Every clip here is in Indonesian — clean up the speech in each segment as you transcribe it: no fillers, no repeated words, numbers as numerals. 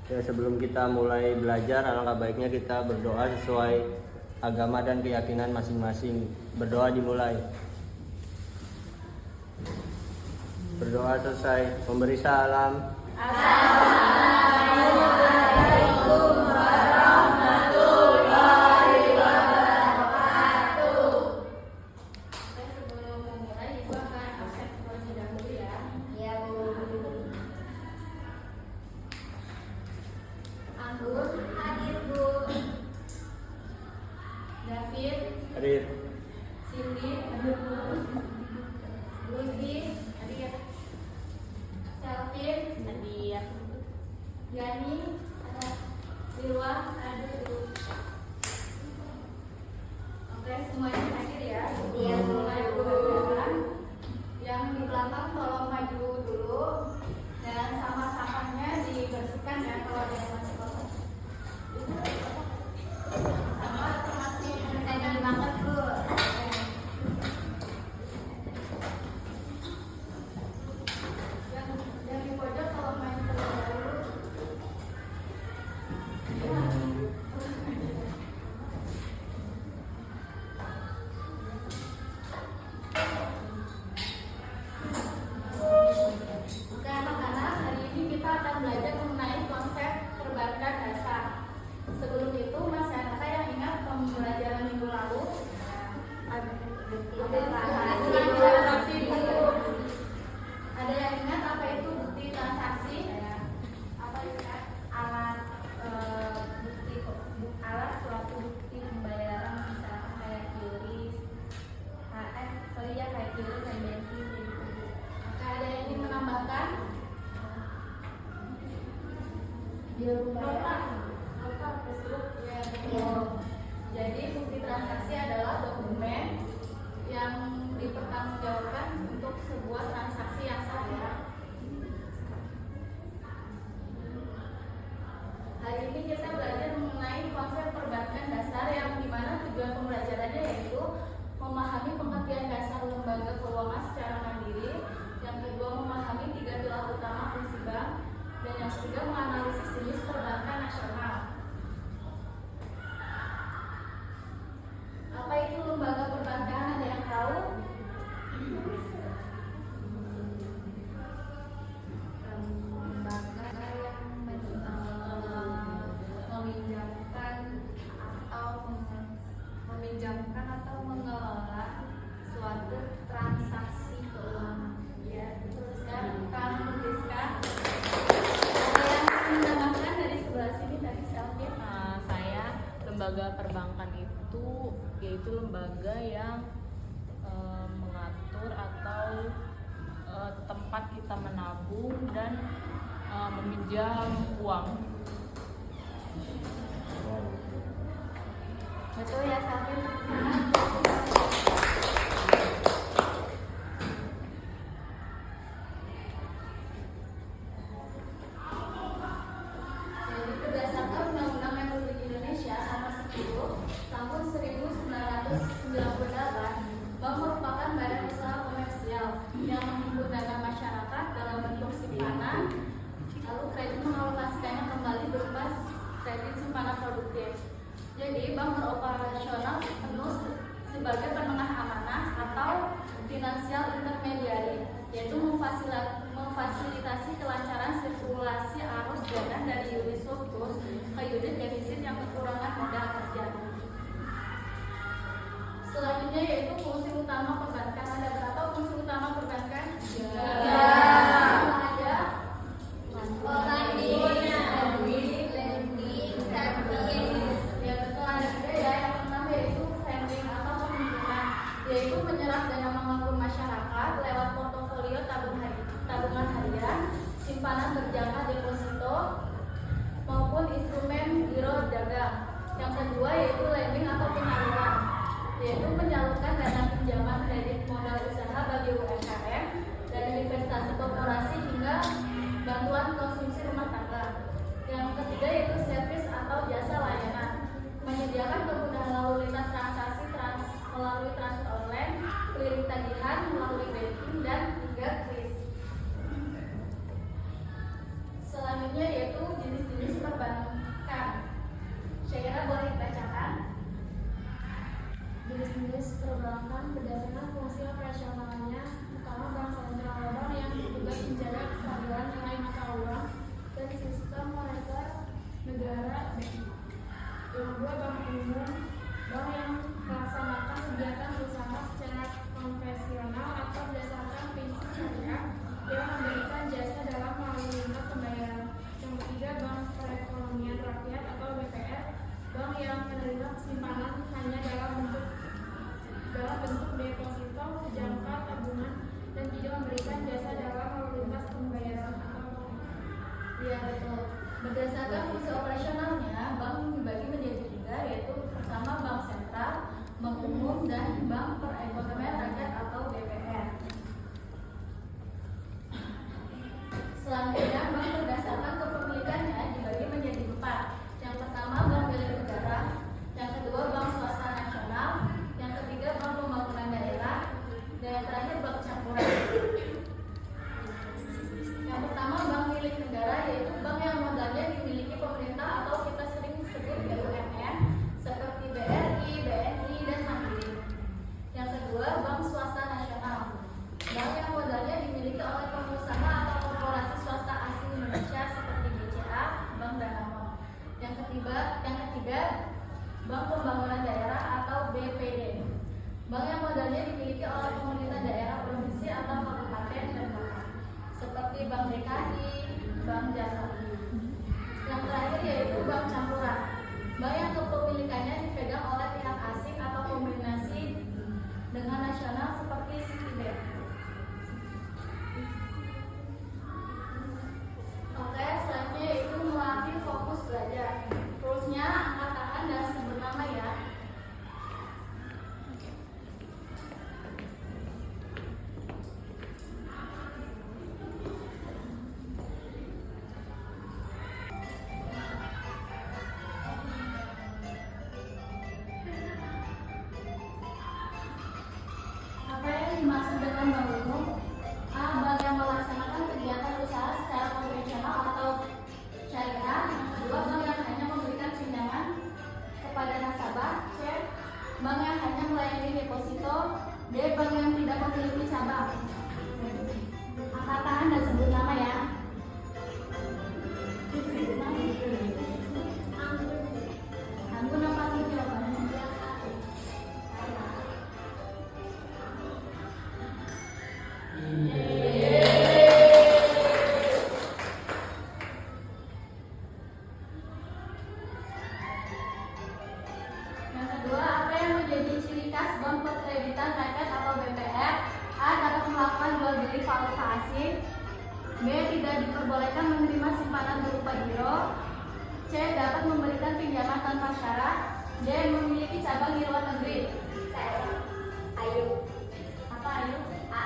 Ya, sebelum kita mulai belajar, alangkah baiknya kita berdoa sesuai agama dan keyakinan masing-masing. Berdoa dimulai. Berdoa selesai. Memberi salam. Assalamualaikum warahmatullahi wabarakatuh. Sebelum memulai, Ibu akan absen terlebih dahulu ya. Iya, Bu. Anggun Hadir, Bu. David, Hadir. Cindy, Lucy, hadir. Selvin, hadir. Yani, ada. Lilwa, hadir. Oke, semuanya hadir ya. Iya, Bu. Mulai pembelajaran. Yang di belakang tolong maju dulu dan sampah-sampahnya dibersihkan ya kalau ada yang masih kosong. Sama masih Tadi banget, Bu. yang di pojok tolong maju terlebih dahulu. Oke anak-anak, hari ini kita akan belajar mengenai konsep perbankan dasar. Sebelum itu, masih adakah yang ingat pembelajaran minggu lalu? Transaksi dulu. Ada yang ingat apa itu bukti transaksi? Apa istilah? Alat suatu bukti pembayaran, misalkan kayak QRIS, kayak QRIS, banking gitu. Oke, ada yang ingin menambahkan? Nota tersebut ya betul. Jadi bukti transaksi adalah dokumen yang dipertanggungjawabkan untuk sebuah transaksi yang sah ya. Hari ini kita belajar mengenai konsep perbankan dasar yang dimana tujuan pembelajarannya yaitu memahami pengertian dasar lembaga keuangan secara mandiri, yang kedua memahami 3 pilar utama fungsi bank, dan yang ketiga menganalisis jenis perbankan nasional. Apa itu lembaga perbankan? Ada yang tahu? Lembaga yang meminjamkan atau mengelola suatu transaksi keuangan. Ya, betul sekali. Kang Rizka. Ada yang menambahkan dari sebelah sini tadi Selvin? Saya, lembaga perbankan itu yaitu lembaga yang mengatur atau tempat kita menabung dan meminjam uang. Betul ya Selvin? Jadi berdasarkan Undang-Undang Republik Indonesia Nomor 10 Tahun 1998, bank merupakan badan usaha komersial yang menghimpun dana masyarakat dalam bentuk simpanan, lalu kredit mengalokasikannya kembali berupa kredit simpanan produktif. Jadi bank beroperasional penuh sebagai penengah amanah atau finansial intermediary, yaitu memfasilitasi kelancaran sirkulasi arus dana dari unit surplus ke unit defisit yang kekurangan modal kerja. Selanjutnya yaitu fungsi utama perbankan. Ada berapa fungsi utama perbankan? Ya. Ada Lending, service. ya betul, ada juga ya. Yang pertama yaitu funding atau pembimbingan, yaitu menyerap dana menganggur masyarakat lewat portofolio tabungan harian, simpanan berjangka deposito maupun instrumen giro dagang. Yang kedua yaitu lending atau penyaluran, yaitu menyalurkan dana pinjaman kredit modal usaha bagi UMKM dari investasi korporasi hingga bantuan konsumsi rumah tangga. Yang ketiga yaitu service atau jasa layanan, menyediakan kemudahan lalu lintas transaksi melalui transfer online, clearing tagihan melalui banking, dan hingga kris. Selanjutnya yaitu jenis-jenis Selanjutnya, bank berdasarkan kepemilikannya dibagi menjadi 4. Yang pertama, bank milik negara. Yang kedua, bank swasta nasional. Yang ketiga, bank pembangunan daerah. Dan yang terakhir, bank campuran. Yang pertama, bank milik negara, yaitu bank yang modalnya dimiliki pemerintah atau kita sering sebut BUMN seperti BRI, BNI, dan Mandiri. Yang kedua, bank swasta nasional, bank yang modalnya dimiliki oleh pengusaha atau korporasi swasta asing Indonesia seperti BCA, Bank Danamon. Yang ketiga, bank pembangunan daerah atau BPD, bank yang modalnya dimiliki oleh pemerintah daerah, provinsi atau kabupaten dan kota seperti Bank DKI, Bank Jambi. Yang terakhir yaitu bank campuran, bank yang kepemilikannya dipegang oleh pihak asing atau kombinasi dengan nasional seperti Citibank. Oke, selanjutnya yaitu melatih fokus belajar. Terusnya angkat tangan dan sebut nama ya. Apa yang dimaksud dengan bank umum? A. Bank yang melaksanakan kegiatan usaha secara konvensional atau syariah. Yang kedua, bank yang hanya memberikan pinjaman kepada nasabah. C. Bank yang hanya melayani deposito. D. Bank yang tidak memiliki cabang. Angkat tangan dan sebut nama ya. Anggun apa sih jawabannya? Yang kedua, apa yang menjadi ciri khas bank perkreditan rakyat atau BPR? A. Dapat melakukan jual beli valuta asing. B. Tidak diperbolehkan menerima simpanan berupa giro. C. Dapat memberikan pinjaman tanpa syarat. D. Memiliki cabang di luar negeri. Ayo. Apa ayo? A.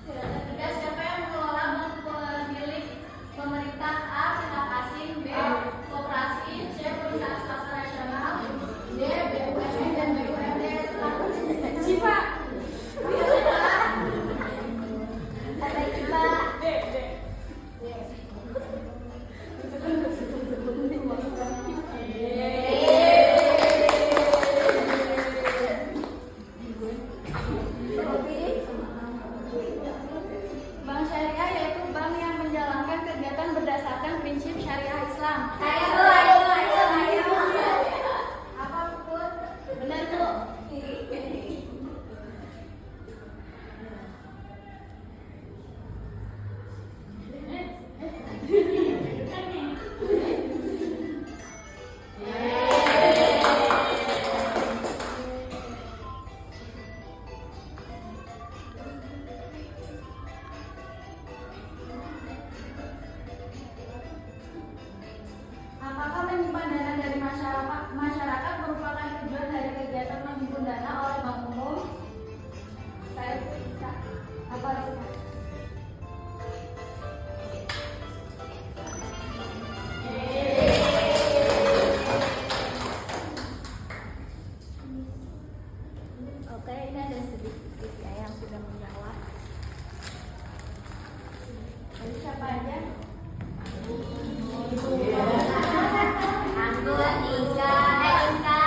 Ketiga, siapa yang mengelola bank pemilik pemerintah? A. Pihak asing. B. Koperasi. C. Perusahaan swasta nasional. D. BUMN dan BUMD. Siapa? Ada Iba. Bank syariah yaitu bank yang menjalankan kegiatan berdasarkan prinsip syariah Islam. Ayo. Apa pun benar tuh. Apakah menyimpan dana dari masyarakat merupakan tujuan dari kegiatan menghimpun dana oleh bank umum? Saya bisa. Apa Rizka? Oke, ini ada sedikit ya yang sudah menjawab. Jadi siapa aja? Anggun, Ika, Ika.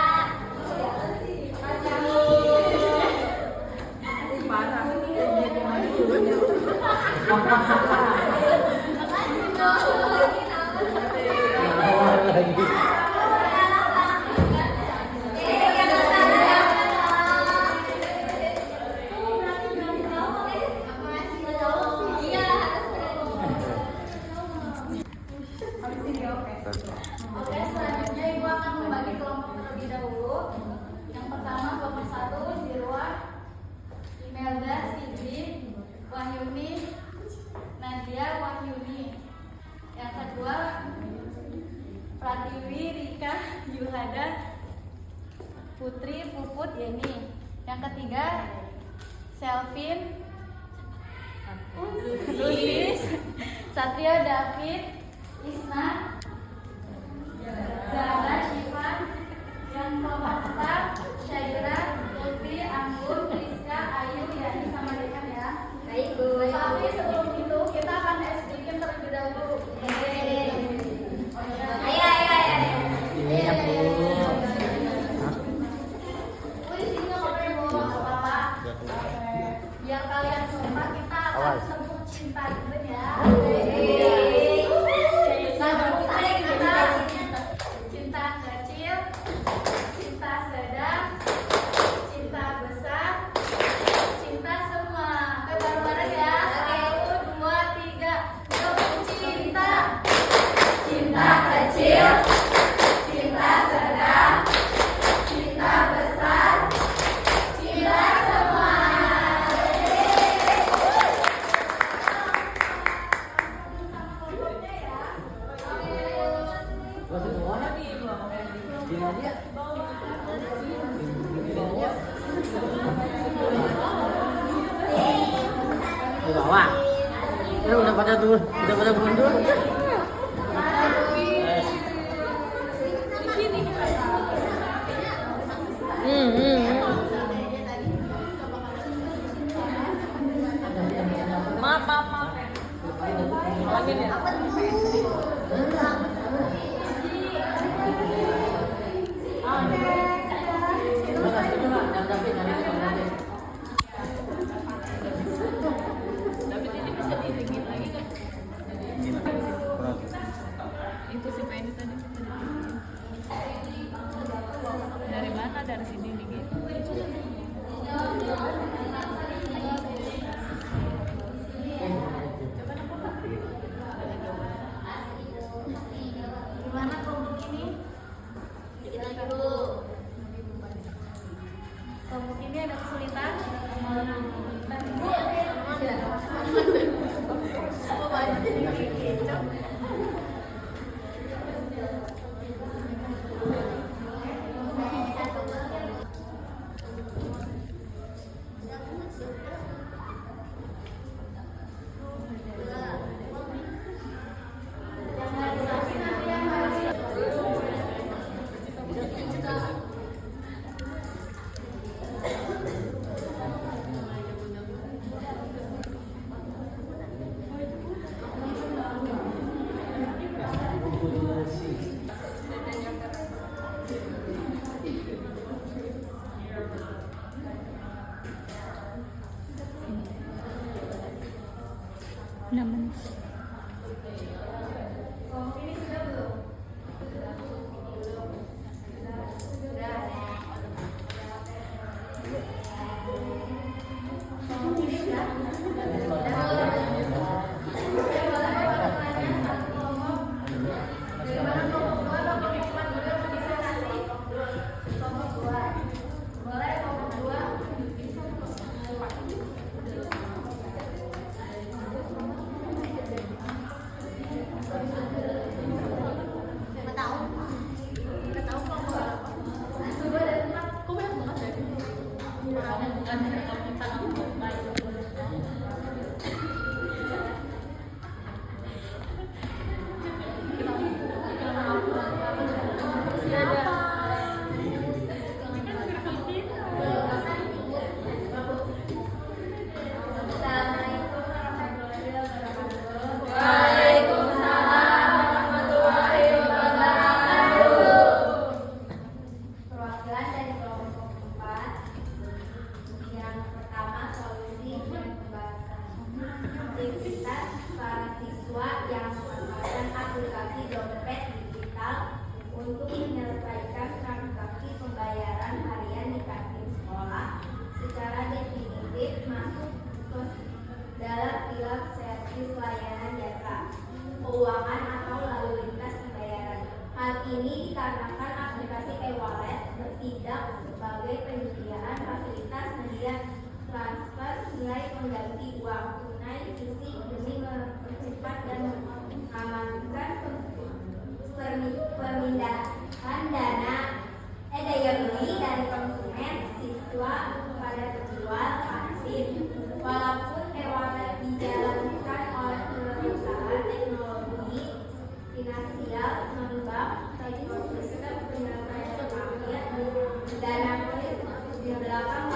Oke, selanjutnya Ibu akan membagi kelompok terlebih dahulu. Yang Putri, Puput, Yeni. Yang ketiga Selvin, Lusis, Satrio, David, Isna, Zara, Syifa. Yang keempat Syaira, Lutfi, Anggun, Rizka, Ayu, Yani, sama Dekan ya. Baik, Bu. Tapi sebelum itu kita akan bikin terlebih dahulu. Ayo. Iya, Bu. Bu, di sini nggak boleh bawa apa-apa. Biar kalian semua kita akan sebut cinta gitu ya. Cinta kecil, cinta sedang, cinta besar, cinta semua. Oke, bareng-bareng ya. 1, 2, 3. Cinta. Cinta kecil, cinta sedang, cinta besar, cinta semua. Di bawah. Udah pada mundur. Maaf. Ulangin ya. Tapi ini bisa didingin lagi kan? Itu si Penny tadi bisa didingin. Dari mana? Dari sini dingin. Gimana kelompok ini? Kita dulu. Kelompok ini ada kesulitan? Bu, ada. Apa banyak jadi kecap? Kelompok ini sudah belum? Perwakilan dari kelompok 4. Yang pertama, solusi dan pembahasan. Aktivitas para siswa yang memanfaatkan aplikasi dompet digital untuk menyelesaikan transaksi pembayaran harian di kantin sekolah secara definitif masuk ke dalam pilar servis layanan jasa keuangan atau lalu lintas pembayaran. Hal ini dikarenakan aplikasi e-wallet bertindak sebagai penyediaan fasilitas media transfer nilai pengganti uang tunai fisik demi mempercepat dan mengamankan pemindahan daya beli dan dari konsumen, siswa kepada penjual, kasir. Walaupun e-wallet dijalankan oleh perusahaan teknologi finansial, non-bank, ekosistem penyelesaian akhir, dana di belakang